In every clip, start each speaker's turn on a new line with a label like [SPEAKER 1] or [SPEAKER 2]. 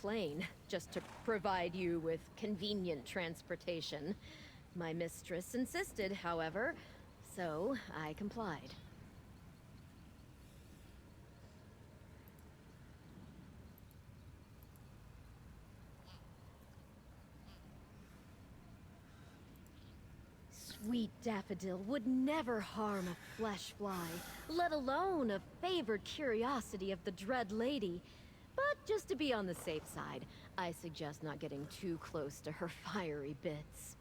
[SPEAKER 1] plane, just to provide you with convenient transportation. My mistress insisted, however, so I complied. Sweet Daffodil would never harm a flesh fly, let alone a favored curiosity of the Dread Lady. But just to be on the safe side, I suggest not getting too close to her fiery bits.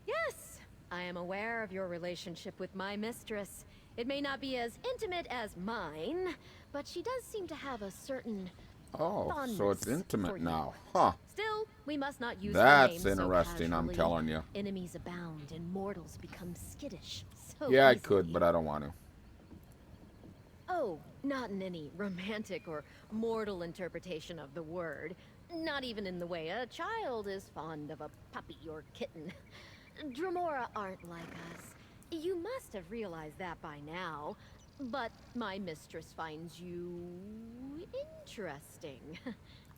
[SPEAKER 1] Yes, I am aware of your relationship with my mistress. It may not be as intimate as mine, but she does seem to have a certain
[SPEAKER 2] Oh, so it's
[SPEAKER 1] fondness
[SPEAKER 2] intimate
[SPEAKER 1] for you.
[SPEAKER 2] now. Huh.
[SPEAKER 1] Still, we must not use her
[SPEAKER 2] That's
[SPEAKER 1] name so
[SPEAKER 2] interesting, I'm
[SPEAKER 1] casually.
[SPEAKER 2] telling you.
[SPEAKER 1] Enemies abound and mortals become skittish so
[SPEAKER 2] Yeah, I
[SPEAKER 1] easily.
[SPEAKER 2] could, but I don't want to.
[SPEAKER 1] Oh, not in any romantic or mortal interpretation of the word. Not even in the way a child is fond of a puppy or kitten. Dremora aren't like us. You must have realized that by now. But my mistress finds you interesting.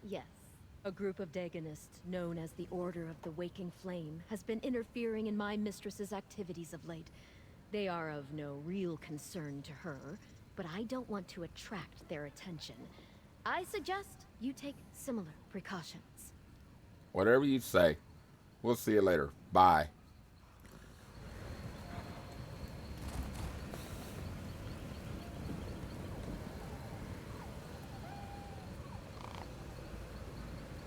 [SPEAKER 1] Yes. A group of Dagonists known as the Order of the Waking Flame has been interfering in my mistress's activities of late. They are of no real concern to her, but I don't want to attract their attention. I suggest you take similar precautions.
[SPEAKER 2] Whatever you say. We'll see you later. Bye.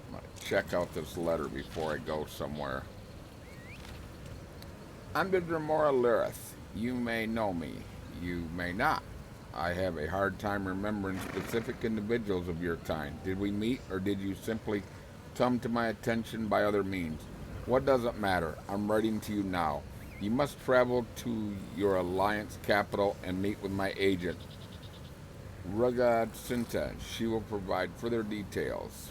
[SPEAKER 2] I'm going to check out this letter before I go somewhere. Under Dremora Lyrith, you may know me. You may not. I have a hard time remembering specific individuals of your kind. Did we meet, or did you simply come to my attention by other means? What does it matter? I'm writing to you now. You must travel to your Alliance capital and meet with my agent, Rugad Sinta. She will provide further details.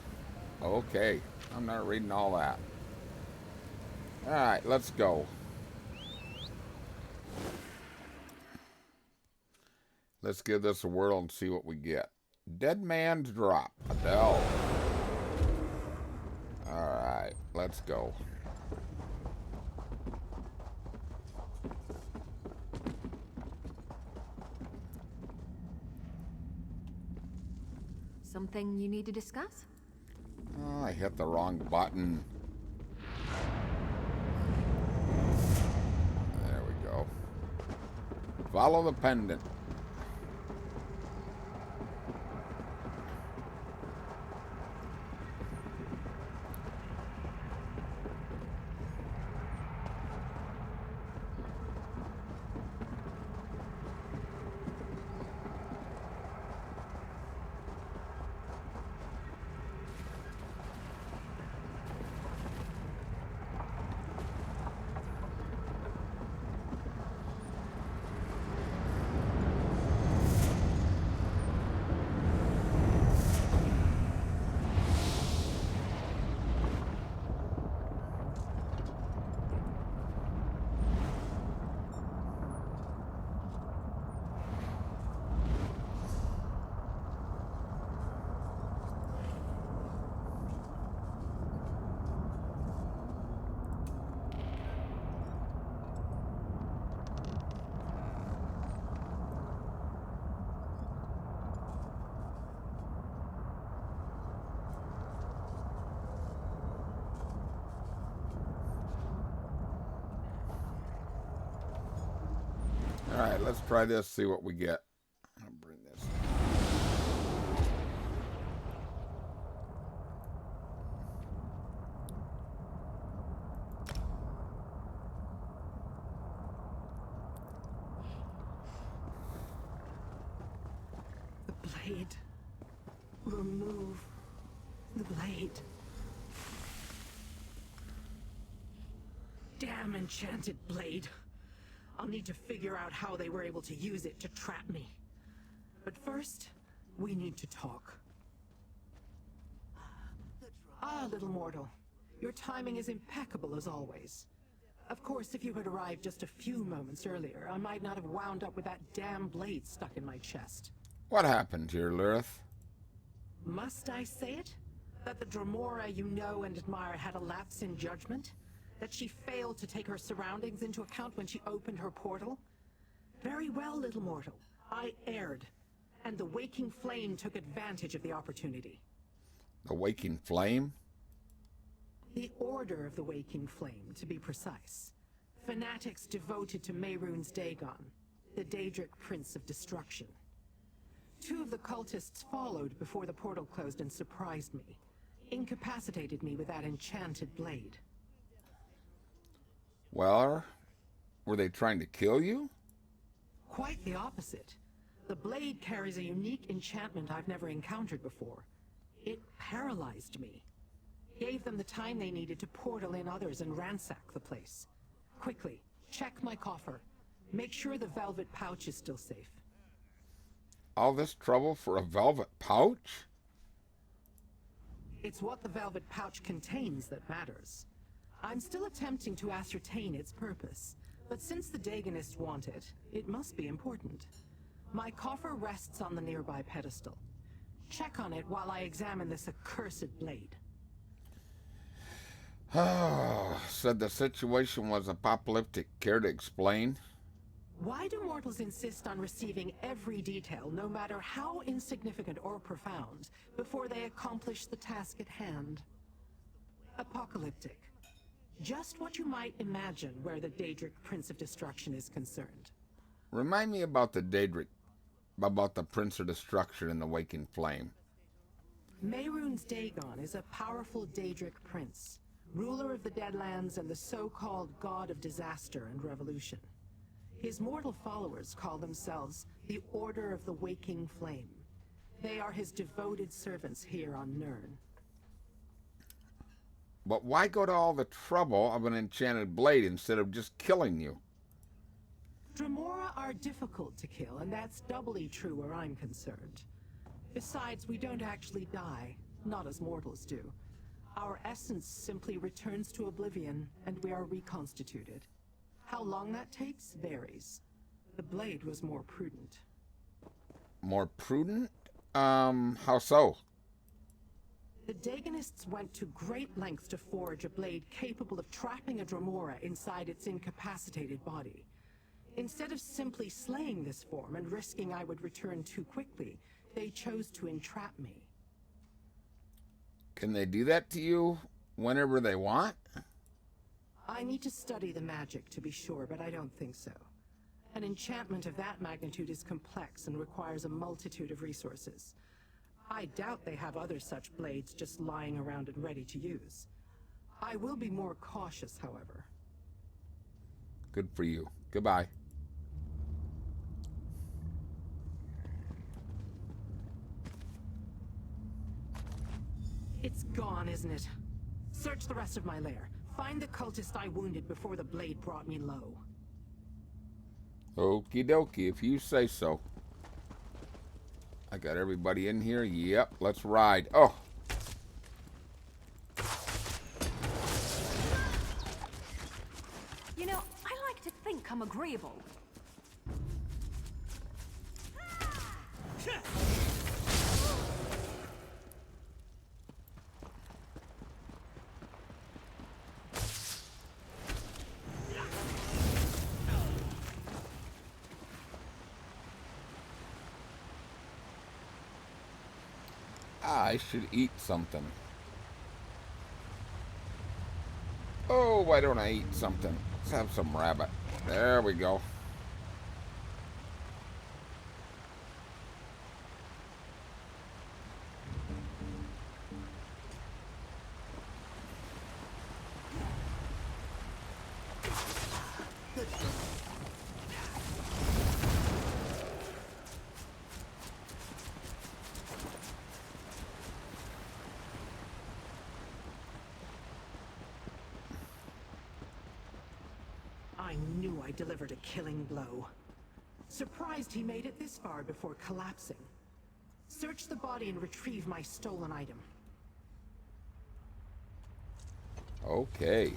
[SPEAKER 2] Okay, I'm not reading all that. Alright, let's go. Let's give this a whirl and see what we get. Dead Man's Drop. Adele. Alright, let's go.
[SPEAKER 3] Something you need to discuss?
[SPEAKER 2] Oh, I hit the wrong button. There we go. Follow the pendant. Alright, let's try this, see what we get. I'll bring this.
[SPEAKER 4] The blade. Remove the blade. Damn enchanted blade. I'll need to figure out how they were able to use it to trap me. But first, we need to talk. Ah, little mortal. Your timing is impeccable as always. Of course, if you had arrived just a few moments earlier, I might not have wound up with that damn blade stuck in my chest.
[SPEAKER 2] What happened here, Lilith?
[SPEAKER 4] Must I say it? That the Dremora you know and admire had a lapse in judgment? That she failed to take her surroundings into account when she opened her portal? Very well, little mortal. I erred, and the Waking Flame took advantage of the opportunity.
[SPEAKER 2] The Waking Flame?
[SPEAKER 4] The Order of the Waking Flame, to be precise. Fanatics devoted to Mehrunes Dagon, the Daedric Prince of Destruction. 2 of the cultists followed before the portal closed and surprised me. Incapacitated me with that enchanted blade.
[SPEAKER 2] Well, were they trying to kill you?
[SPEAKER 4] Quite the opposite. The blade carries a unique enchantment I've never encountered before. It paralyzed me. Gave them the time they needed to portal in others and ransack the place. Quickly, check my coffer. Make sure the velvet pouch is still safe.
[SPEAKER 2] All this trouble for a velvet pouch?
[SPEAKER 4] It's what the velvet pouch contains that matters. I'm still attempting to ascertain its purpose, but since the Dagonists want it, it must be important. My coffer rests on the nearby pedestal. Check on it while I examine this accursed blade.
[SPEAKER 2] Said the situation was apocalyptic. Care to explain?
[SPEAKER 4] Why do mortals insist on receiving every detail, no matter how insignificant or profound, before they accomplish the task at hand? Apocalyptic. Just what you might imagine where the Daedric Prince of Destruction is concerned.
[SPEAKER 2] Remind me about the Prince of Destruction and the Waking Flame.
[SPEAKER 4] Mehrunes Dagon is a powerful Daedric prince, ruler of the Deadlands and the so-called god of disaster and revolution. His mortal followers call themselves the Order of the Waking Flame. They are his devoted servants here on Nirn.
[SPEAKER 2] But why go to all the trouble of an enchanted blade instead of just killing you?
[SPEAKER 4] Dremora are difficult to kill, and that's doubly true where I'm concerned. Besides, we don't actually die, not as mortals do. Our essence simply returns to oblivion, and we are reconstituted. How long that takes varies. The blade was more prudent.
[SPEAKER 2] More prudent? How so?
[SPEAKER 4] The Dagonists went to great lengths to forge a blade capable of trapping a Dremora inside its incapacitated body. Instead of simply slaying this form and risking I would return too quickly, they chose to entrap me.
[SPEAKER 2] Can they do that to you whenever they want?
[SPEAKER 4] I need to study the magic to be sure, but I don't think so. An enchantment of that magnitude is complex and requires a multitude of resources. I doubt they have other such blades just lying around and ready to use. I will be more cautious, however.
[SPEAKER 2] Good for you. Goodbye.
[SPEAKER 4] It's gone, isn't it? Search the rest of my lair. Find the cultist I wounded before the blade brought me low.
[SPEAKER 2] Okie dokie, if you say so. I got everybody in here. Yep, let's ride. Oh!
[SPEAKER 3] You know, I like to think I'm agreeable.
[SPEAKER 2] I should eat something. Oh, why don't I eat something? Let's have some rabbit. There we go.
[SPEAKER 4] I knew I delivered a killing blow. Surprised he made it this far before collapsing. Search the body and retrieve my stolen item.
[SPEAKER 2] Okay.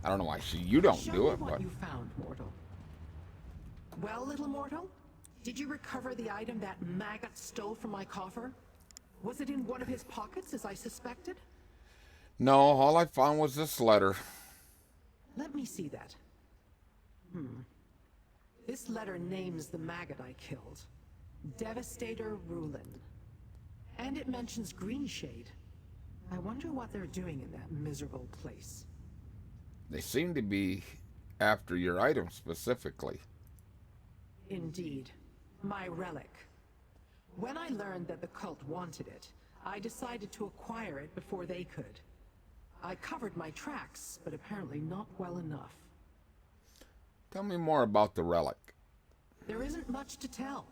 [SPEAKER 2] I don't know why you don't
[SPEAKER 4] Show
[SPEAKER 2] do
[SPEAKER 4] me
[SPEAKER 2] it,
[SPEAKER 4] what
[SPEAKER 2] but
[SPEAKER 4] you found, mortal. Well, little mortal? Did you recover the item that maggot stole from my coffer? Was it in one of his pockets, as I suspected?
[SPEAKER 2] No, all I found was this letter.
[SPEAKER 4] Let me see that. This letter names the maggot I killed. Devastator Rulin. And it mentions Greenshade. I wonder what they're doing in that miserable place.
[SPEAKER 2] They seem to be after your item specifically.
[SPEAKER 4] Indeed. My relic. When I learned that the cult wanted it, I decided to acquire it before they could. I covered my tracks, but apparently not well enough.
[SPEAKER 2] Tell me more about the relic.
[SPEAKER 4] There isn't much to tell.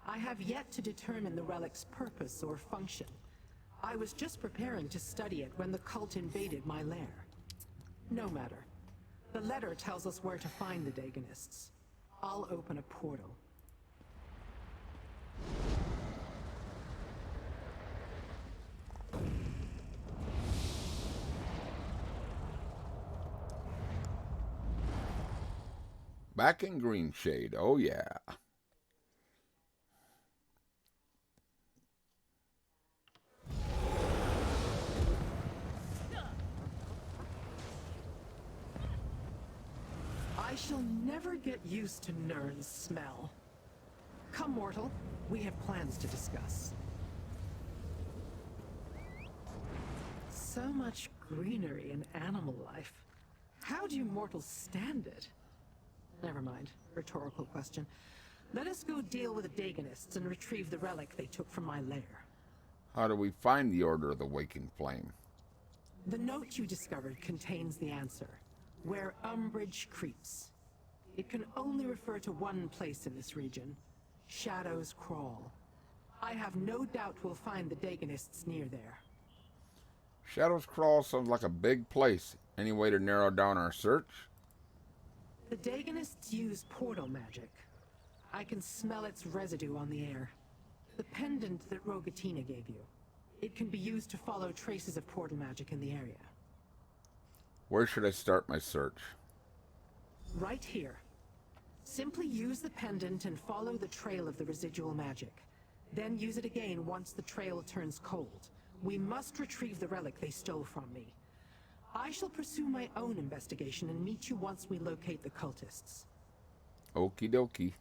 [SPEAKER 4] I have yet to determine the relic's purpose or function. I was just preparing to study it when the cult invaded my lair. No matter. The letter tells us where to find the Dagonists. I'll open a portal.
[SPEAKER 2] Back in Greenshade, oh yeah.
[SPEAKER 4] I shall never get used to Nirn's smell. Come, mortal. We have plans to discuss. So much greenery and animal life. How do you mortals stand it? Never mind. Rhetorical question. Let us go deal with the Dagonists and retrieve the relic they took from my lair.
[SPEAKER 2] How do we find the Order of the Waking Flame?
[SPEAKER 4] The note you discovered contains the answer. Where umbrage creeps. It can only refer to one place in this region. Shadows Crawl. I have no doubt we'll find the Dagonists near there.
[SPEAKER 2] Shadows Crawl sounds like a big place. Any way to narrow down our search?
[SPEAKER 4] The Dagonists use portal magic. I can smell its residue on the air. The pendant that Rogatina gave you. It can be used to follow traces of portal magic in the area.
[SPEAKER 2] Where should I start my search?
[SPEAKER 4] Right here. Simply use the pendant and follow the trail of the residual magic. Then use it again once the trail turns cold. We must retrieve the relic they stole from me. I shall pursue my own investigation and meet you once we locate the cultists.
[SPEAKER 2] Okie dokie.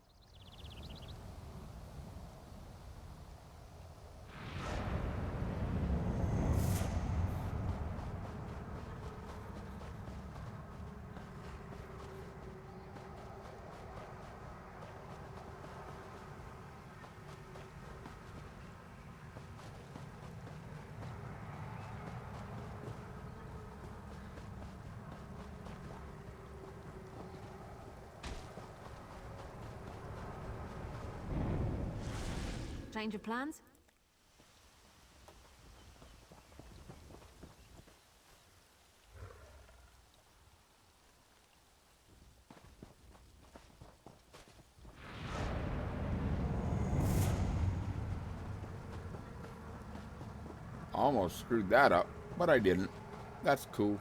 [SPEAKER 3] Change of plans?
[SPEAKER 2] Almost screwed that up, but I didn't. That's cool.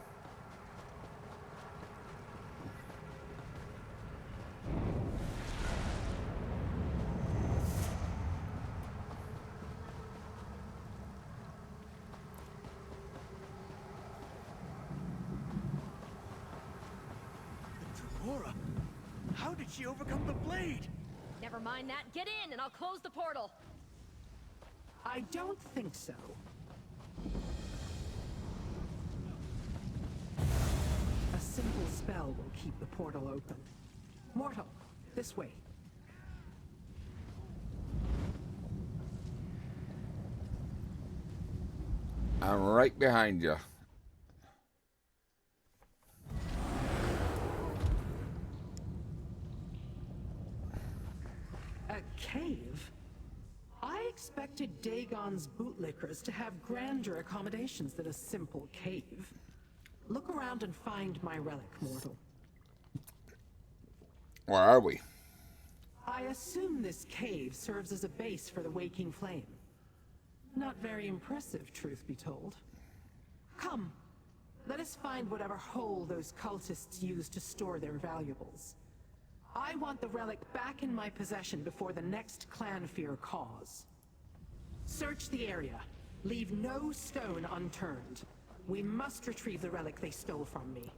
[SPEAKER 5] Tremora, how did she overcome the blade?
[SPEAKER 1] Never mind that. Get in, and I'll close the portal.
[SPEAKER 4] I don't think so. A simple spell will keep the portal open. Mortal, this way.
[SPEAKER 2] I'm right behind you.
[SPEAKER 4] A cave? I expected Dagon's bootlickers to have grander accommodations than a simple cave. Look around and find my relic, mortal.
[SPEAKER 2] Where are we?
[SPEAKER 4] I assume this cave serves as a base for the Waking Flame. Not very impressive, truth be told. Come, let us find whatever hole those cultists used to store their valuables. I want the relic back in my possession before the next clan fear cause. Search the area. Leave no stone unturned. We must retrieve the relic they stole from me.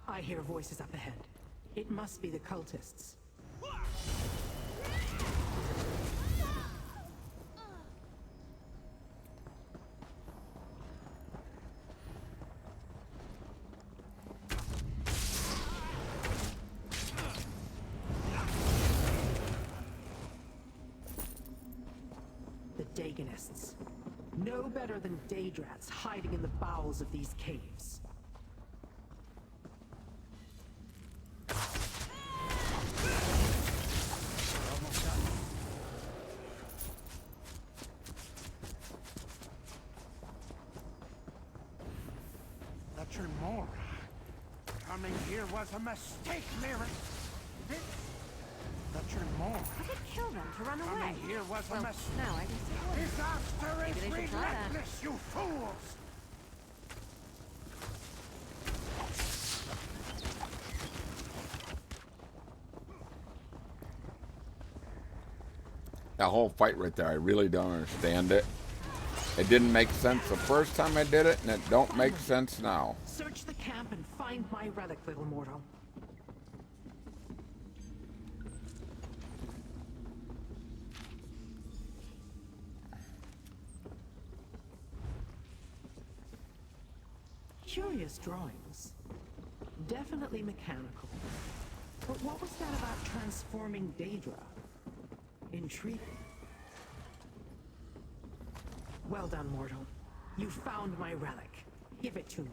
[SPEAKER 4] I hear voices up ahead. It must be the cultists. The Daganists. No better than Daydrats hiding in the bowels of these caves.
[SPEAKER 5] The Tremora. Coming here was a mistake, Lyric. The Tremora.
[SPEAKER 3] I could kill them to run away.
[SPEAKER 5] Coming here was a
[SPEAKER 3] Well,
[SPEAKER 5] mistake.
[SPEAKER 3] now I can see why.
[SPEAKER 5] Disaster
[SPEAKER 3] Maybe
[SPEAKER 5] is
[SPEAKER 3] they should try that.
[SPEAKER 5] relentless, you fools!
[SPEAKER 2] That whole fight right there, I really don't understand it. It didn't make sense the first time I did it, and it don't make sense now.
[SPEAKER 4] Search the camp and find my relic, little mortal. Curious drawings. Definitely mechanical. But what was that about transforming Daedra? Intriguing. Well done, mortal. You found my relic. Give it to me.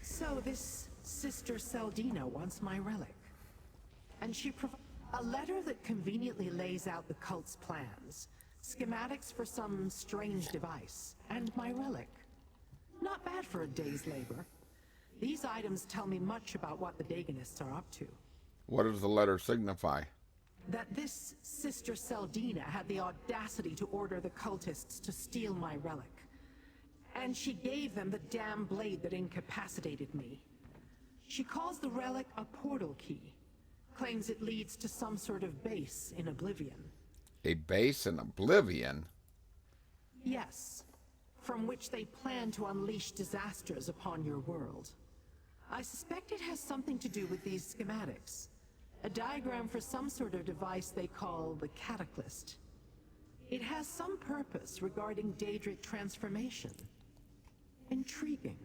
[SPEAKER 4] So this Sister Seldina wants my relic. And she provides a letter that conveniently lays out the cult's plans, schematics for some strange device, and my relic. Not bad for a day's labor. These items tell me much about what the Daganists are up to.
[SPEAKER 2] What does the letter signify?
[SPEAKER 4] That this Sister Seldina had the audacity to order the cultists to steal my relic. And she gave them the damn blade that incapacitated me. She calls the relic a portal key. Claims it leads to some sort of base in Oblivion.
[SPEAKER 2] A base in Oblivion?
[SPEAKER 4] Yes. From which they plan to unleash disasters upon your world. I suspect it has something to do with these schematics. A diagram for some sort of device they call the Cataclysm. It has some purpose regarding Daedric transformation. Intriguing.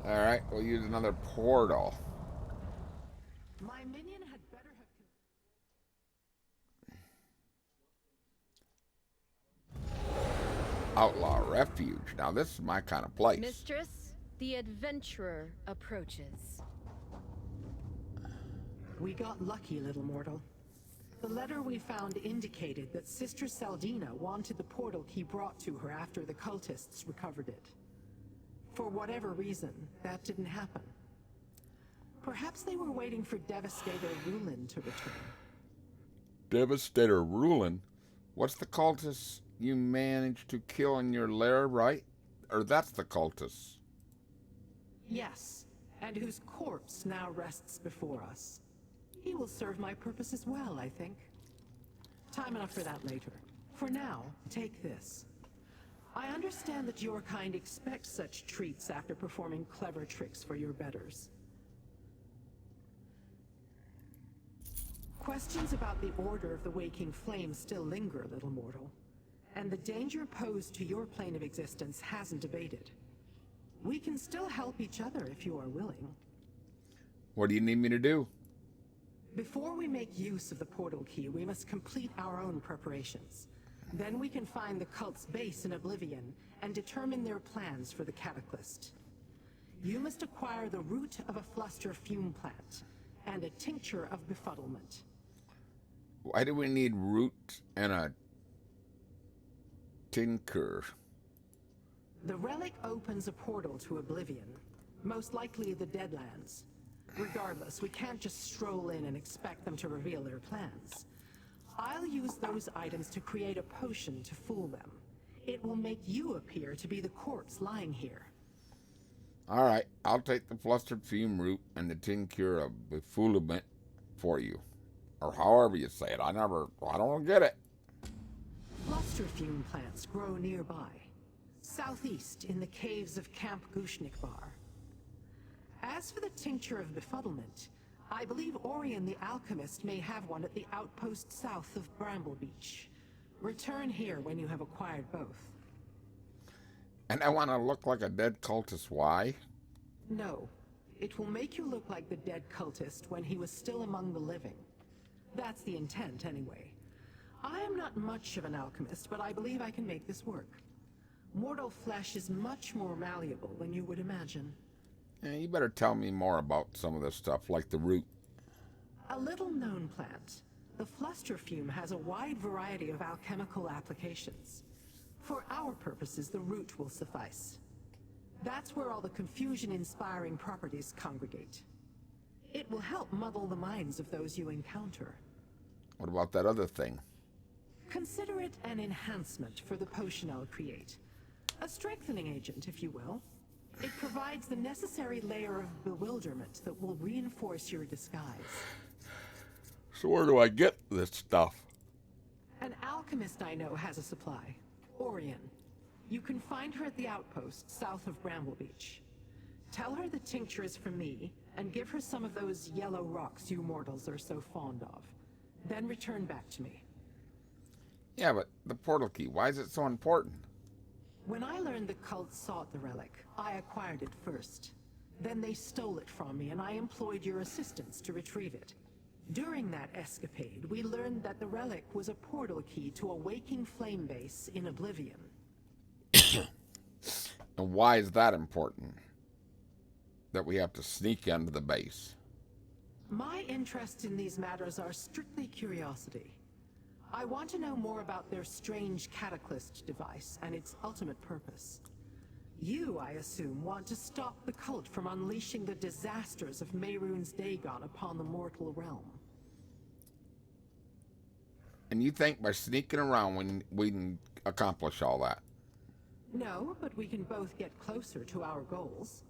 [SPEAKER 2] Alright, we'll use another portal.
[SPEAKER 4] My minion had better have...
[SPEAKER 2] Outlaw Refuge. Now this is my kind of place.
[SPEAKER 1] Mistress, the adventurer approaches.
[SPEAKER 4] We got lucky, little mortal. The letter we found indicated that Sister Seldina wanted the portal key brought to her after the cultists recovered it. For whatever reason, that didn't happen. Perhaps they were waiting for Devastator Rulin to return.
[SPEAKER 2] Devastator Rulin? What's the cultist you managed to kill in your lair, right? Or that's the cultist?
[SPEAKER 4] Yes, and whose corpse now rests before us. He will serve my purpose as well, I think. Time enough for that later. For now, take this. I understand that your kind expects such treats after performing clever tricks for your betters. Questions about the Order of the Waking Flame still linger, little mortal. And the danger posed to your plane of existence hasn't abated. We can still help each other if you are willing.
[SPEAKER 2] What do you need me to do?
[SPEAKER 4] Before we make use of the portal key, we must complete our own preparations. Then we can find the cult's base in Oblivion and determine their plans for the Cataclysm. You must acquire the root of a fluster fume plant and a tincture of befuddlement.
[SPEAKER 2] Why do we need root and a tinker?
[SPEAKER 4] The relic opens a portal to Oblivion, most likely the Deadlands. Regardless, we can't just stroll in and expect them to reveal their plans. I'll use those items to create a potion to fool them. It will make you appear to be the corpse lying here.
[SPEAKER 2] All right, I'll take the flustered fume root and the tincture of befoulment for you. Or however you say it. I don't get it.
[SPEAKER 4] Flusterfume plants grow nearby, southeast in the caves of Camp Gushnikbar. As for the tincture of befuddlement, I believe Orion the alchemist may have one at the outpost south of Bramble Beach. Return here when you have acquired both.
[SPEAKER 2] And I want to look like a dead cultist. Why?
[SPEAKER 4] No, it will make you look like the dead cultist when he was still among the living. That's the intent, anyway. I am not much of an alchemist, but I believe I can make this work. Mortal flesh is much more malleable than you would imagine.
[SPEAKER 2] Yeah, you better tell me more about some of this stuff, like the root.
[SPEAKER 4] A little-known plant, the flusterfume has a wide variety of alchemical applications. For our purposes, the root will suffice. That's where all the confusion-inspiring properties congregate. It will help muddle the minds of those you encounter.
[SPEAKER 2] What about that other thing?
[SPEAKER 4] Consider it an enhancement for the potion I'll create. A strengthening agent, if you will. It provides the necessary layer of bewilderment that will reinforce your disguise.
[SPEAKER 2] So where do I get this stuff?
[SPEAKER 4] An alchemist I know has a supply. Orion. You can find her at the outpost south of Bramble Beach. Tell her the tincture is from me, and give her some of those yellow rocks you mortals are so fond of. Then return back to me.
[SPEAKER 2] Yeah, but the portal key, why is it so important?
[SPEAKER 4] When I learned the cult sought the relic, I acquired it first. Then they stole it from me, and I employed your assistance to retrieve it. During that escapade, we learned that the relic was a portal key to a waking flame base in Oblivion.
[SPEAKER 2] And why is that important? That we have to sneak into the base.
[SPEAKER 4] My interests in these matters are strictly curiosity. I want to know more about their strange cataclysm device and its ultimate purpose. You, I assume, want to stop the cult from unleashing the disasters of Mehrunes Dagon upon the mortal realm.
[SPEAKER 2] And you think by sneaking around we can accomplish all that?
[SPEAKER 4] No, but we can both get closer to our goals.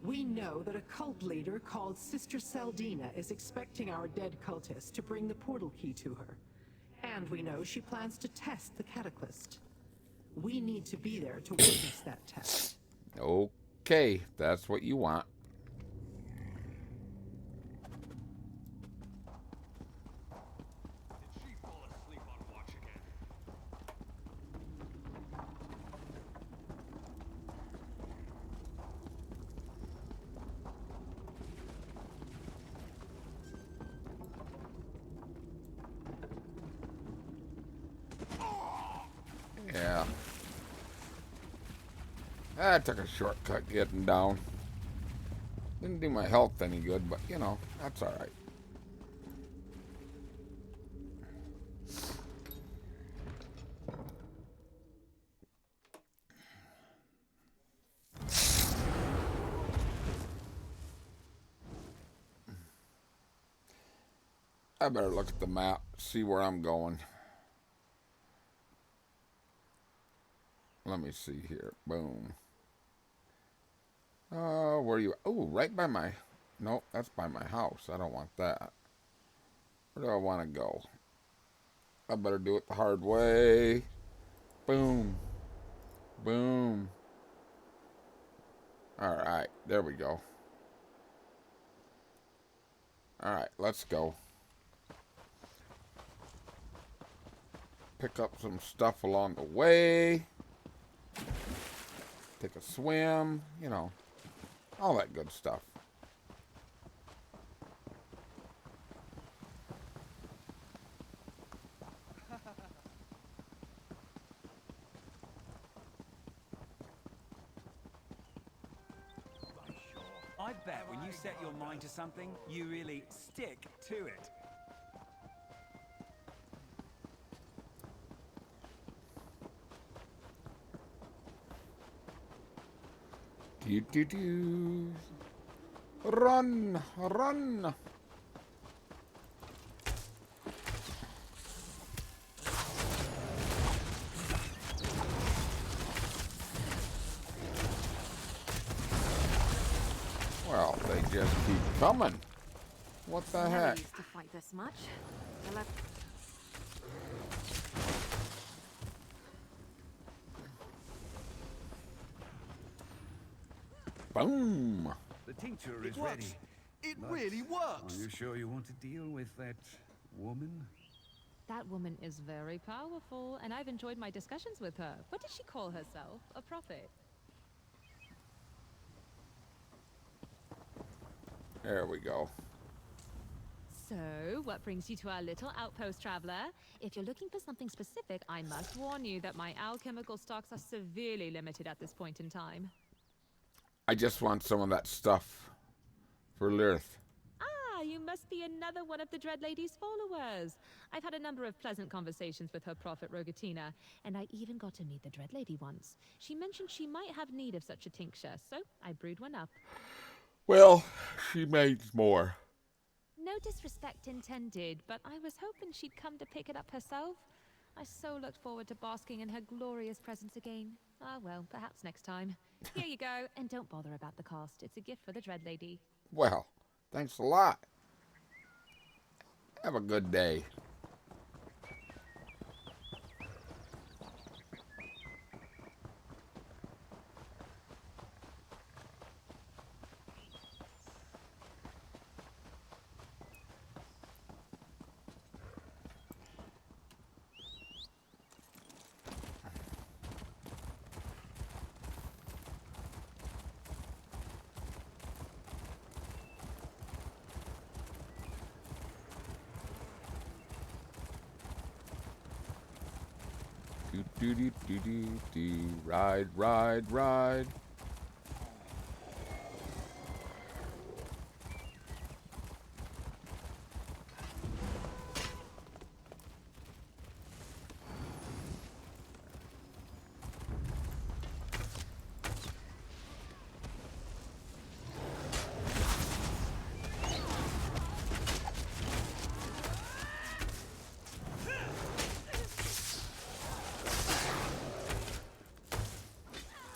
[SPEAKER 4] We know that a cult leader called Sister Seldina is expecting our dead cultist to bring the portal key to her. And we know she plans to test the cataclysm. We need to be there to witness that test.
[SPEAKER 2] Okay, that's what you want.
[SPEAKER 6] Did she fall asleep on watch again?
[SPEAKER 2] Yeah. I took a shortcut getting down. Didn't do my health any good, but you know, that's alright. I better look at the map, see where I'm going. Let me see here. Boom. Where are you? Oh, right by my... Nope, that's by my house. I don't want that. Where do I want to go? I better do it the hard way. Boom. Boom. Alright, there we go. Alright, let's go. Pick up some stuff along the way. Take a swim, you know, all that good stuff.
[SPEAKER 7] I bet when you set your mind to something, you really stick to it.
[SPEAKER 2] Do. Run! Run! Well, they just keep coming. What the
[SPEAKER 3] Never
[SPEAKER 2] heck?
[SPEAKER 3] used to fight this much. You'll have-
[SPEAKER 2] Boom!
[SPEAKER 8] The tincture
[SPEAKER 7] It
[SPEAKER 8] is
[SPEAKER 7] works.
[SPEAKER 8] ready.
[SPEAKER 7] It
[SPEAKER 8] But
[SPEAKER 7] really works.
[SPEAKER 8] Are you sure you want to deal with that woman?
[SPEAKER 9] That woman is very powerful, and I've enjoyed my discussions with her. What does she call herself? A prophet?
[SPEAKER 2] There we go.
[SPEAKER 9] So, what brings you to our little outpost, traveler? If you're looking for something specific, I must warn you that my alchemical stocks are severely limited at this point in time.
[SPEAKER 2] I just want some of that stuff for Lirith.
[SPEAKER 9] Ah, you must be another one of the Dread Lady's followers. I've had a number of pleasant conversations with her prophet Rogatina, and I even got to meet the Dread Lady once. She mentioned she might have need of such a tincture, so I brewed one up.
[SPEAKER 2] Well, she makes more.
[SPEAKER 9] No disrespect intended, but I was hoping she'd come to pick it up herself. I so looked forward to basking in her glorious presence again. Ah, well, perhaps next time. Here you go, and don't bother about the cost. It's a gift for the Dread Lady.
[SPEAKER 2] Well, thanks a lot. Have a good day. Do do do do do do. Ride, ride, ride.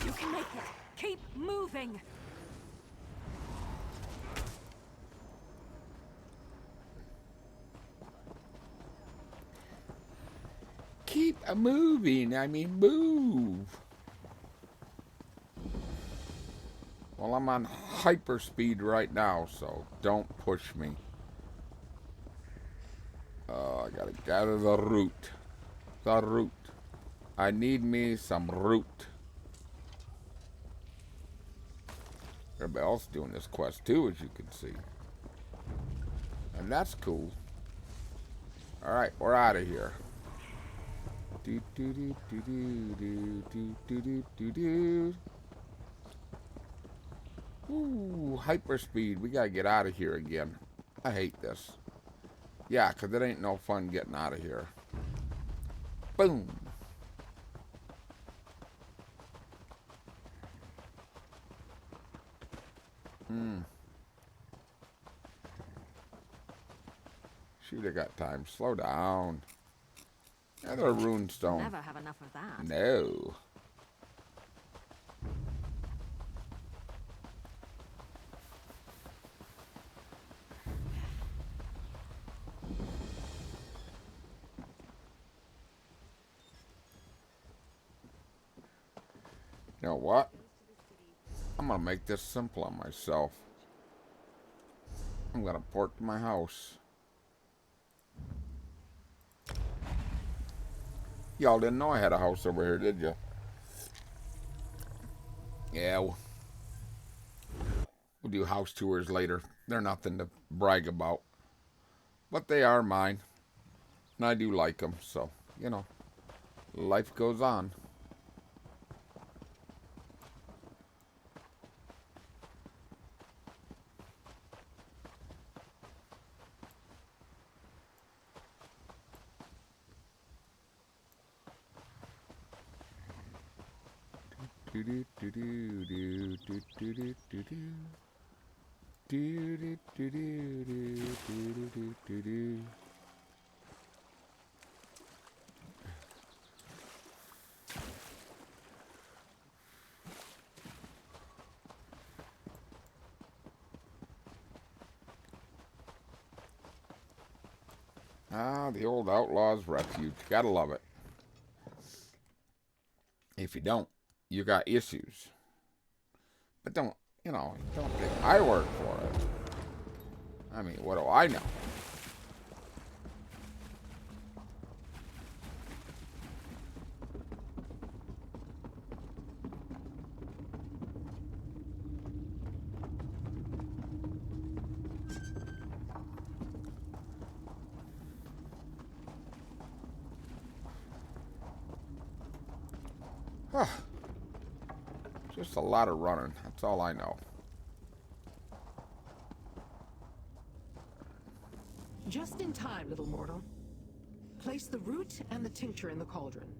[SPEAKER 3] You can make it. Keep moving.
[SPEAKER 2] Keep a moving. I mean, move. Well, I'm on hyperspeed right now, so don't push me. I gotta gather the root. The root. I need me some root. Everybody else doing this quest too, as you can see. And that's cool. Alright, we're out of here. Do do do do do do do do do do do. Ooh, hyperspeed. We gotta get out of here again. I hate this. Yeah, 'cause it ain't no fun getting out of here. Boom. Shoot, I got time. Slow down. Another rune stone.
[SPEAKER 3] Never have enough of that.
[SPEAKER 2] No. You know what? I'm gonna make this simple on myself. I'm gonna port to my house. Y'all didn't know I had a house over here, did you? Yeah, we'll do house tours later. They're nothing to brag about. But they are mine. And I do like them, so, you know, life goes on. Do do do do do do do do do do. Do do do do do do do do do. Ah, the old Outlaws Refuge. Gotta love it. If you don't, you got issues. But don't think I work for it. I mean, what do I know? Just a lot of running. That's all I know.
[SPEAKER 4] Just in time, little mortal. Place the root and the tincture in the cauldron.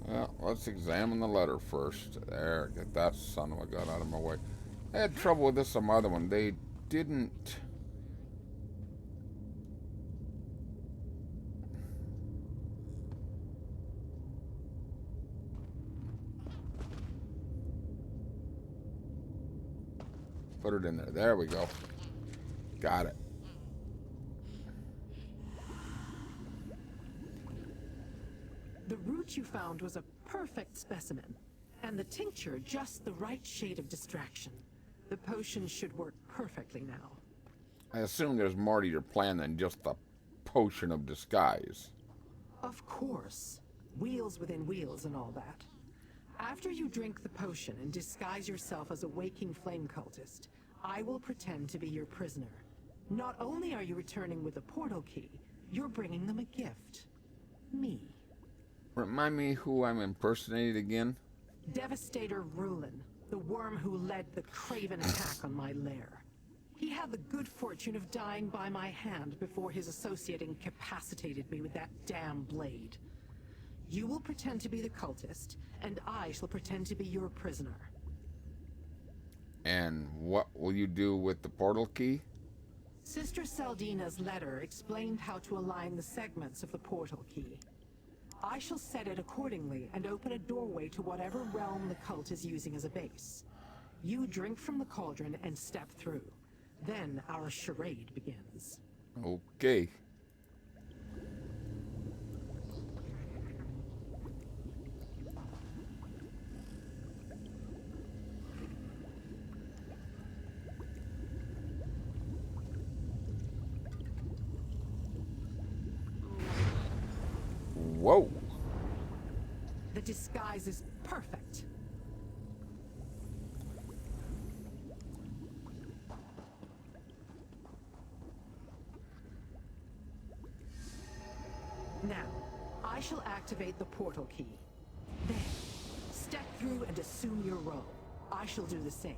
[SPEAKER 2] Well, let's examine the letter first. There, get that son of a gun out of my way. I had trouble with this some other one. They didn't... put it in there. There we go. Got it.
[SPEAKER 4] The root you found was a perfect specimen, and the tincture just the right shade of distraction. The potion should work perfectly now.
[SPEAKER 2] I assume there's more to your plan than just the potion of disguise.
[SPEAKER 4] Of course. Wheels within wheels and all that. After you drink the potion and disguise yourself as a waking flame cultist, I will pretend to be your prisoner. Not only are you returning with the portal key, you're bringing them a gift. Me.
[SPEAKER 2] Remind me who I'm impersonating again?
[SPEAKER 4] Devastator Rulin, the worm who led the craven attack on my lair. He had the good fortune of dying by my hand before his associate incapacitated me with that damn blade. You will pretend to be the cultist, and I shall pretend to be your prisoner.
[SPEAKER 2] And what will you do with the portal key?
[SPEAKER 4] Sister Saldina's letter explained how to align the segments of the portal key. I shall set it accordingly and open a doorway to whatever realm the cult is using as a base. You drink from the cauldron and step through. Then our charade begins.
[SPEAKER 2] Okay. Whoa.
[SPEAKER 4] The disguise is perfect. Now, I shall activate the portal key. Then, step through and assume your role. I shall do the same.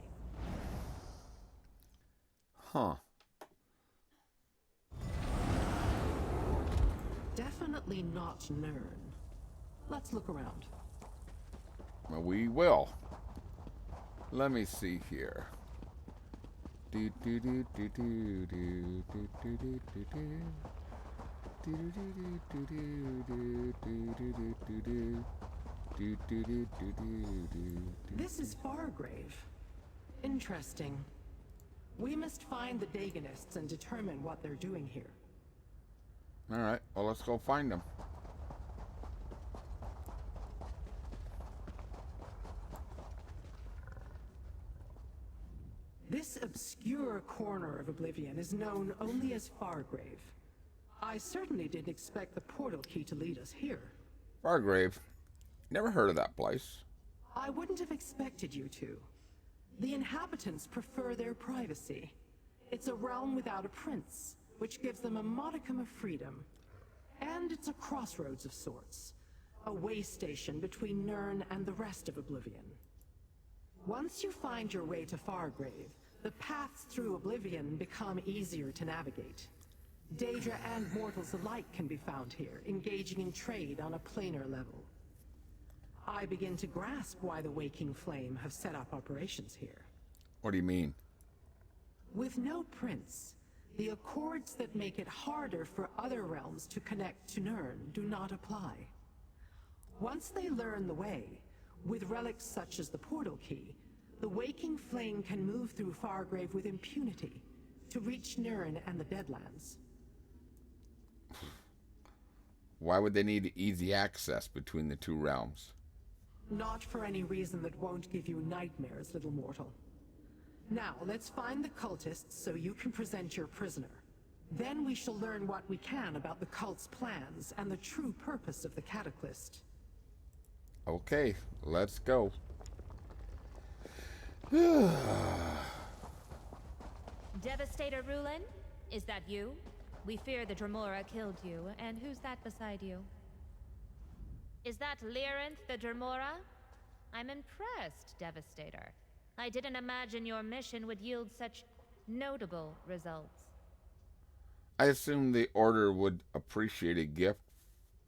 [SPEAKER 2] Huh.
[SPEAKER 4] Definitely not Nern. Let's look around.
[SPEAKER 2] Well, we will. Let me see here. Do do do do do do do do do do do. Do do do do do do do do do do. Do do do do do do.
[SPEAKER 4] This is Fargrave. Interesting. We must find the Daganists and determine what they're doing here.
[SPEAKER 2] All right. Well, let's go find them.
[SPEAKER 4] This obscure corner of Oblivion is known only as Fargrave. I certainly didn't expect the portal key to lead us here.
[SPEAKER 2] Fargrave. Never heard of that place.
[SPEAKER 4] I wouldn't have expected you to. The inhabitants prefer their privacy. It's a realm without a prince, which gives them a modicum of freedom. And it's a crossroads of sorts. A way station between Nern and the rest of Oblivion. Once you find your way to Fargrave, The paths through Oblivion become easier to navigate. Daedra and mortals alike can be found here, engaging in trade on a planar level. I begin to grasp why the Waking Flame have set up operations here.
[SPEAKER 2] What do you mean?
[SPEAKER 4] With no prince, the accords that make it harder for other realms to connect to Nirn do not apply. Once they learn the way, with relics such as the portal key, the Waking Flame can move through Fargrave with impunity to reach Nirn and the Deadlands.
[SPEAKER 2] Why would they need easy access between the two realms?
[SPEAKER 4] Not for any reason that won't give you nightmares, little mortal. Now, let's find the cultists so you can present your prisoner. Then we shall learn what we can about the cult's plans and the true purpose of the Cataclysm.
[SPEAKER 2] Okay, let's go.
[SPEAKER 9] Devastator Rulin? Is that you? We fear the Dremora killed you, and who's that beside you? Is that Lyrinth the Dremora? I'm impressed, Devastator. I didn't imagine your mission would yield such notable results.
[SPEAKER 2] I assume the Order would appreciate a gift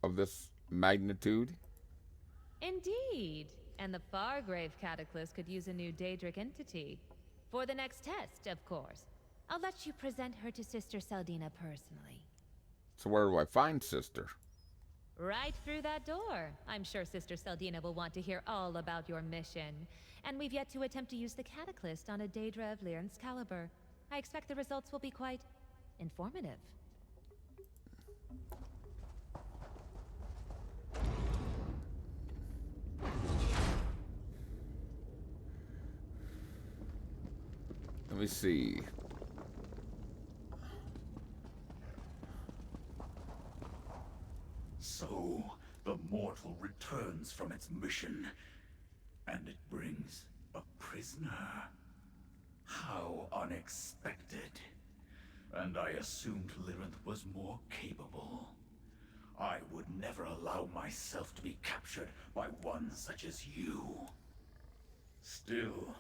[SPEAKER 2] of this magnitude.
[SPEAKER 9] Indeed. And the Fargrave Cataclysm could use a new Daedric entity. For the next test, of course. I'll let you present her to Sister Saldina personally.
[SPEAKER 2] So where do I find Sister?
[SPEAKER 9] Right through that door. I'm sure Sister Saldina will want to hear all about your mission. And we've yet to attempt to use the Cataclysm on a Daedra of Lyrinth's caliber. I expect the results will be quite informative.
[SPEAKER 2] Let me see.
[SPEAKER 10] So, the mortal returns from its mission, and it brings a prisoner. How unexpected. And I assumed Lyrinth was more capable. I would never allow myself to be captured by one such as you. Still,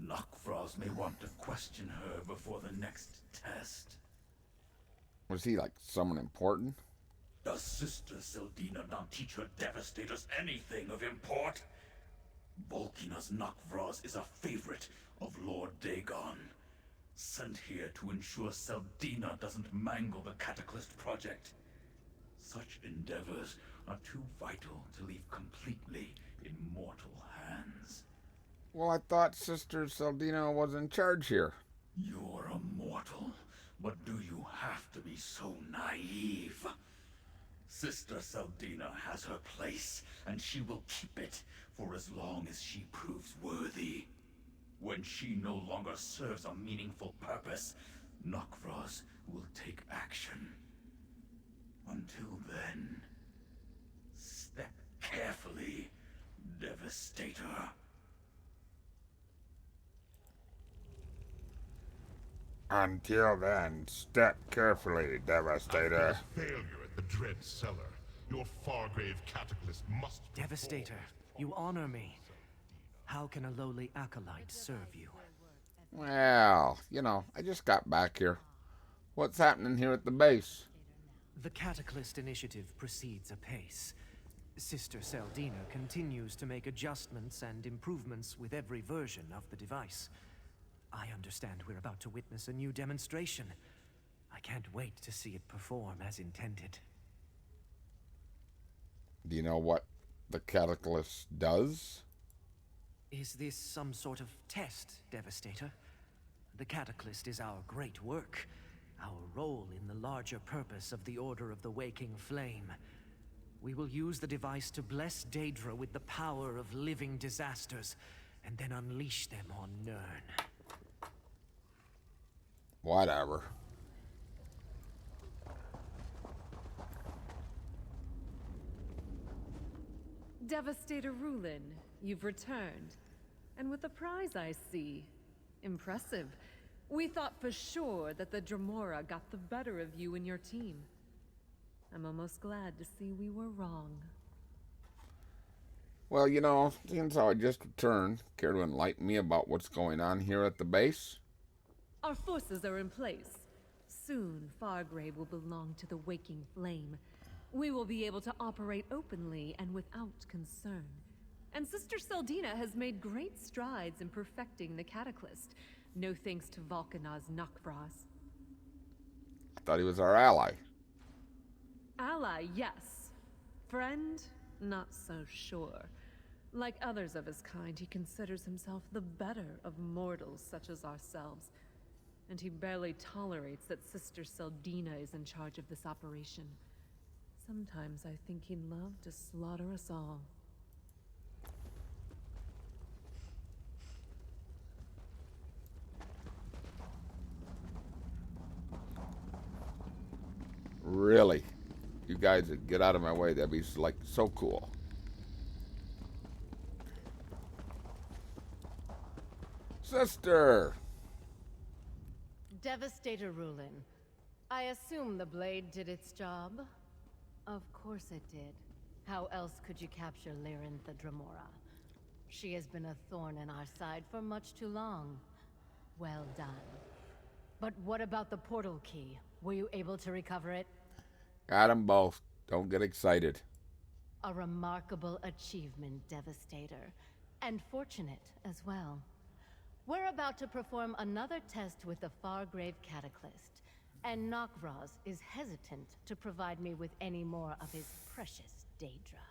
[SPEAKER 10] Nokfrost may want to question her before the next test.
[SPEAKER 2] Was he like someone important?
[SPEAKER 10] Does Sister Sildina not teach her Devastators anything of import? Volkina's Nokvraz is a favorite of Lord Dagon, sent here to ensure Seldina doesn't mangle the Cataclysm project. Such endeavors are too vital to leave completely in mortal hands.
[SPEAKER 2] Well, I thought Sister Saldina was in charge here.
[SPEAKER 10] You're a mortal, but do you have to be so naive? Sister Saldina has her place, and she will keep it for as long as she proves worthy. When she no longer serves a meaningful purpose, Nokvraz will take action. Until then, step carefully, Devastator.
[SPEAKER 2] Until then, step carefully, Devastator.
[SPEAKER 11] After this failure at the Dread Cellar, your Fargrave Cataclysm must...
[SPEAKER 12] Devastator, you honor me. How can a lowly acolyte serve you?
[SPEAKER 2] Well, you know, I just got back here. What's happening here at the base?
[SPEAKER 12] The Cataclysm initiative proceeds apace. Sister Saldina continues to make adjustments and improvements with every version of the device. I understand we're about to witness a new demonstration. I can't wait to see it perform as intended.
[SPEAKER 2] Do you know what the Cataclysm does?
[SPEAKER 12] Is this some sort of test, Devastator? The Cataclysm is our great work, our role in the larger purpose of the Order of the Waking Flame. We will use the device to bless Daedra with the power of living disasters, and then unleash them on Nirn.
[SPEAKER 2] Whatever.
[SPEAKER 13] Devastator Rulin, you've returned. And with a prize, I see. Impressive. We thought for sure that the Dremora got the better of you and your team. I'm almost glad to see we were wrong.
[SPEAKER 2] Well, you know, since I just returned, care to enlighten me about what's going on here at the base?
[SPEAKER 13] Our forces are in place. Soon, Fargrave will belong to the Waking Flame. We will be able to operate openly and without concern. And Sister Seldina has made great strides in perfecting the Cataclysm. No thanks to Volkanaz Nakvraz.
[SPEAKER 2] I thought he was our ally.
[SPEAKER 13] Ally, yes. Friend, not so sure. Like others of his kind, he considers himself the better of mortals such as ourselves. And he barely tolerates that Sister Seldina is in charge of this operation. Sometimes I think he'd love to slaughter us all.
[SPEAKER 2] Really? You guys would get out of my way. That'd be like so cool. Sister!
[SPEAKER 1] Devastator Rulin. I assume the blade did its job? Of course it did. How else could you capture Lyrin the Dramora? She has been a thorn in our side for much too long. Well done. But what about the portal key? Were you able to recover it?
[SPEAKER 2] Got 'em both. Don't get excited.
[SPEAKER 1] A remarkable achievement, Devastator. And fortunate as well. We're about to perform another test with the Fargrave Cataclysm, and Nakvraz is hesitant to provide me with any more of his precious Daedra.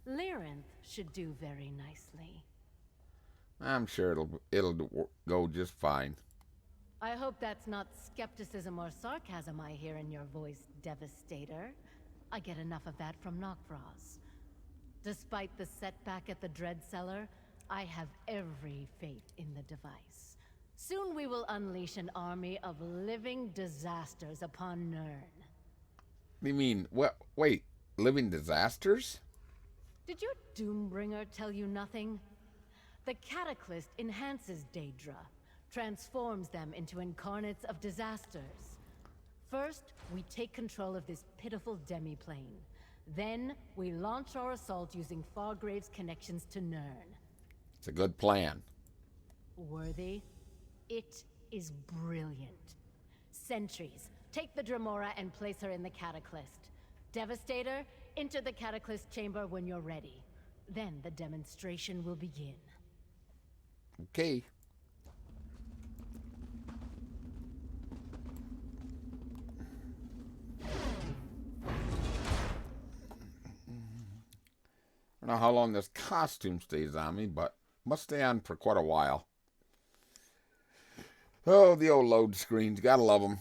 [SPEAKER 1] Lyrinth should do very nicely.
[SPEAKER 2] I'm sure it'll go just fine.
[SPEAKER 1] I hope that's not skepticism or sarcasm I hear in your voice, Devastator. I get enough of that from Nakvraz. Despite the setback at the Dread Cellar, I have every faith in the device. Soon we will unleash an army of living disasters upon Nirn.
[SPEAKER 2] You mean, what? Wait, living disasters?
[SPEAKER 1] Did your Doombringer tell you nothing? The Cataclysm enhances Daedra, transforms them into incarnates of disasters. First, we take control of this pitiful demiplane. Then, we launch our assault using Fargrave's connections to Nirn.
[SPEAKER 2] It's a good plan.
[SPEAKER 1] Worthy? It is brilliant. Sentries, take the Dramora and place her in the Cataclysm. Devastator, enter the Cataclysm chamber when you're ready. Then the demonstration will begin.
[SPEAKER 2] Okay. I don't know how long this costume stays on me, but must stay on for quite a while. Oh, the old load screens. Gotta love them.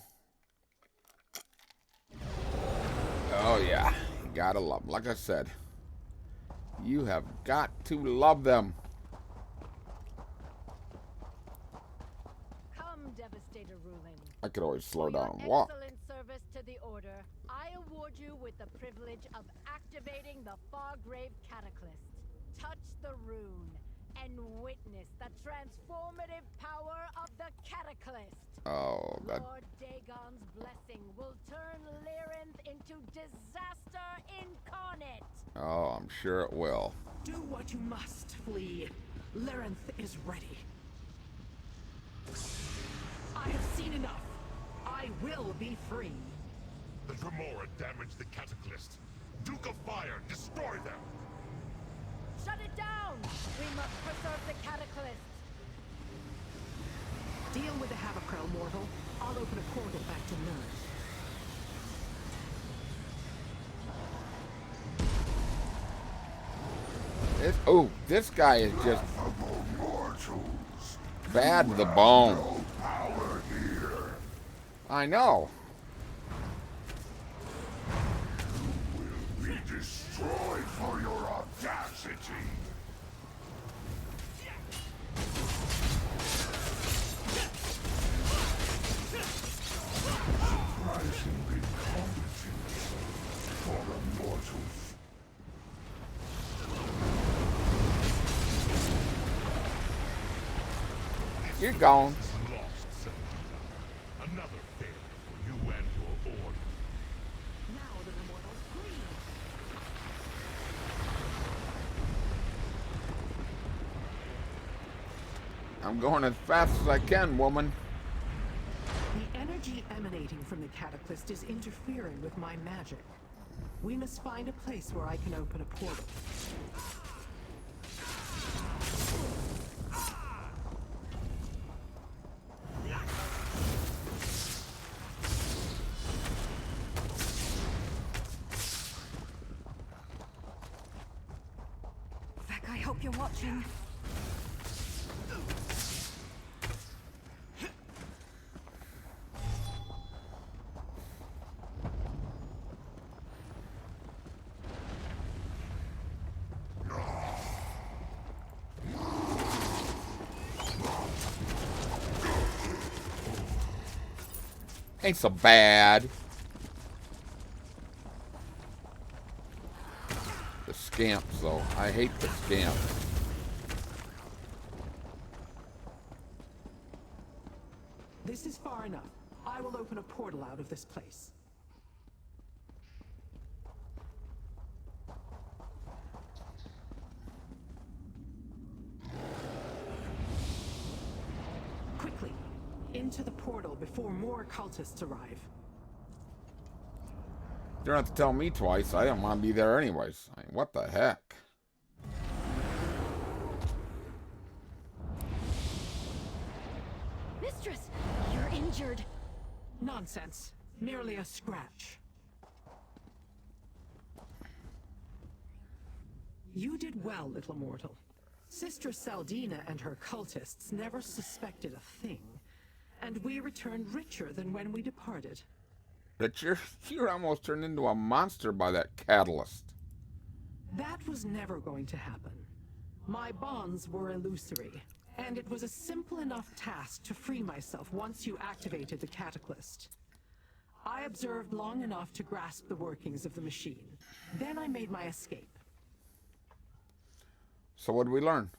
[SPEAKER 2] Oh, yeah. You gotta love them. Like I said, you have got to love them.
[SPEAKER 1] Come, Devastator Rulin.
[SPEAKER 2] I could always slow
[SPEAKER 1] For
[SPEAKER 2] down
[SPEAKER 1] your
[SPEAKER 2] and walk.
[SPEAKER 1] excellent service to the Order, I award you with the privilege of activating the Fargrave Cataclysm. Touch the rune and witness the transformative power of the Cataclysm.
[SPEAKER 2] Oh, that.
[SPEAKER 1] Lord Dagon's blessing will turn Lyrinth into disaster incarnate.
[SPEAKER 2] Oh, I'm sure it will.
[SPEAKER 4] Do what you must, Flea. Lyrinth is ready. I have seen enough. I will be free.
[SPEAKER 11] The Dremora damaged the Cataclysm. Duke of Fire, destroy them!
[SPEAKER 1] Shut it down! We must preserve the Cataclysm.
[SPEAKER 4] Deal with the Havocrel, mortal. I'll open a portal back to Nirn.
[SPEAKER 2] Oh, this guy is just bad to the bone. I know.
[SPEAKER 10] Be destroyed for your audacity. Surprisingly competent for a mortal.
[SPEAKER 2] You're gone.
[SPEAKER 11] Lost, Seldina. Another failure for you and your order.
[SPEAKER 4] Now the immortal's free.
[SPEAKER 2] I'm going as fast as I can, woman.
[SPEAKER 4] The energy emanating from the Cataclysm is interfering with my magic. We must find a place where I can open a portal.
[SPEAKER 3] Vec, I hope you're watching.
[SPEAKER 2] Ain't so bad. The scamps, though. I hate the scamps.
[SPEAKER 4] This is far enough. I will open a portal out of this place. Quickly, into the portal before more cultists arrive.
[SPEAKER 2] You don't have to tell me twice. I don't want to be there anyways. I mean, what the heck?
[SPEAKER 1] Mistress, you're injured.
[SPEAKER 4] Nonsense. Merely a scratch. You did well, little mortal. Sister Saldina and her cultists never suspected a thing, and we returned richer than when we departed.
[SPEAKER 2] But you're almost turned into a monster by that catalyst.
[SPEAKER 4] That was never going to happen. My bonds were illusory, and it was a simple enough task to free myself once you activated the Cataclysm. I observed long enough to grasp the workings of the machine. Then I made my escape.
[SPEAKER 2] So what did we learn?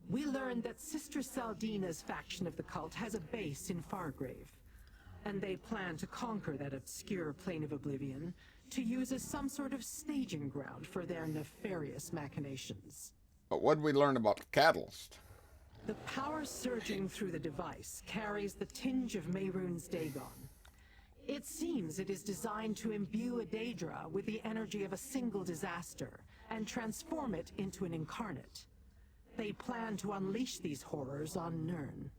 [SPEAKER 4] We learned that Sister Saldina's faction of the cult has a base in Fargrave, and they plan to conquer that obscure plane of oblivion to use as some sort of staging ground for their nefarious machinations.
[SPEAKER 2] But what did we learn about the catalyst?
[SPEAKER 4] The power surging through the device carries the tinge of Mehrunes Dagon. It seems it is designed to imbue a Daedra with the energy of a single disaster and transform it into an incarnate. They plan to unleash these horrors on Nirn.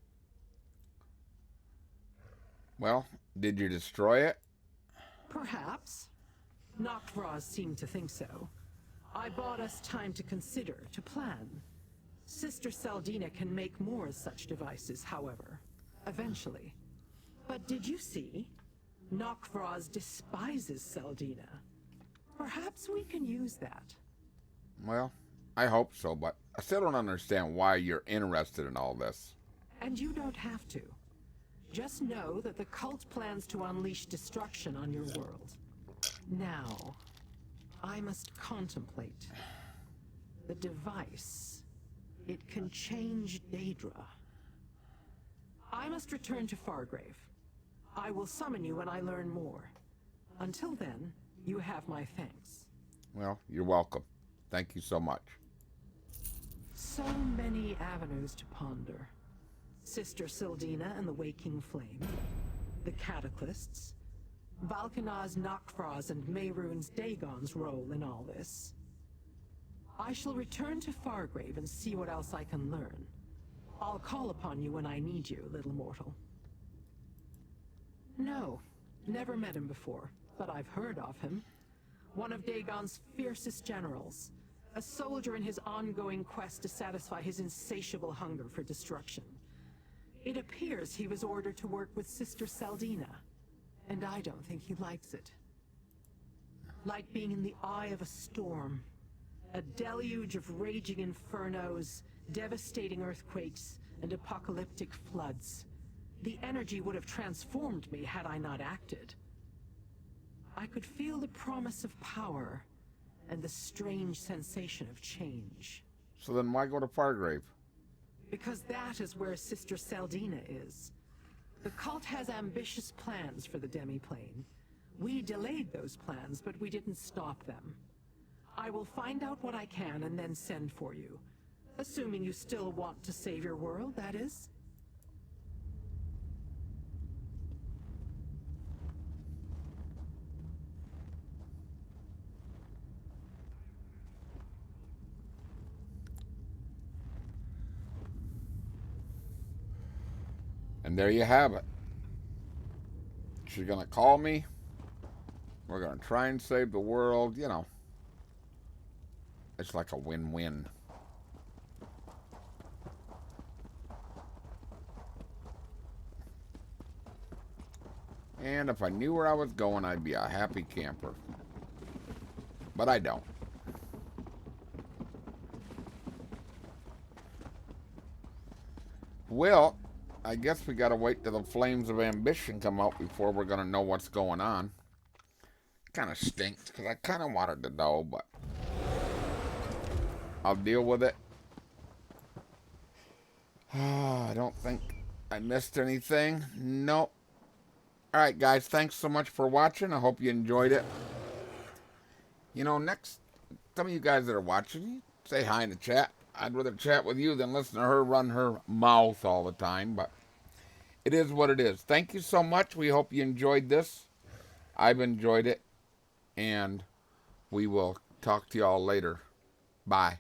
[SPEAKER 2] Well, did you destroy it?
[SPEAKER 4] Perhaps. Noctvraz seemed to think so. I bought us time to consider, to plan. Sister Saldina can make more such devices, however. Eventually. But did you see? Noctvraz despises Saldina. Perhaps we can use that.
[SPEAKER 2] Well, I hope so, but I still don't understand why you're interested in all this.
[SPEAKER 4] And you don't have to. Just know that the cult plans to unleash destruction on your world. Now, I must contemplate. The device. It can change Daedra. I must return to Fargrave. I will summon you when I learn more. Until then, you have my thanks.
[SPEAKER 2] Well, you're welcome. Thank you so much.
[SPEAKER 4] So many avenues to ponder. Sister Sildina and the Waking Flame, the Cataclysts, Valkanaz Noctvraz and Mehrunes Dagon's role in all this. I shall return to Fargrave and see what else I can learn. I'll call upon you when I need you, little mortal. No, never met him before, but I've heard of him. One of Dagon's fiercest generals, a soldier in his ongoing quest to satisfy his insatiable hunger for destruction. It appears he was ordered to work with Sister Saldina, and I don't think he likes it. Like being in the eye of a storm, a deluge of raging infernos, devastating earthquakes, and apocalyptic floods. The energy would have transformed me had I not acted. I could feel the promise of power, and the strange sensation of change.
[SPEAKER 2] So then why go to Fargrave?
[SPEAKER 4] Because that is where Sister Saldina is. The cult has ambitious plans for the demiplane. We delayed those plans, but we didn't stop them. I will find out what I can and then send for you. Assuming you still want to save your world, that is.
[SPEAKER 2] And there you have it. She's going to call me. We're going to try and save the world. You know, it's like a win-win. And if I knew where I was going, I'd be a happy camper. But I don't. Well, I guess we gotta wait till the flames of ambition come out before we're gonna know what's going on. Kinda stinks, because I kinda wanted to know, but I'll deal with it. I don't think I missed anything. Nope. Alright guys, thanks so much for watching. I hope you enjoyed it. You know, next, some of you guys that are watching, say hi in the chat. I'd rather chat with you than listen to her run her mouth all the time, but it is what it is. Thank you so much. We hope you enjoyed this. I've enjoyed it, and we will talk to y'all later. Bye.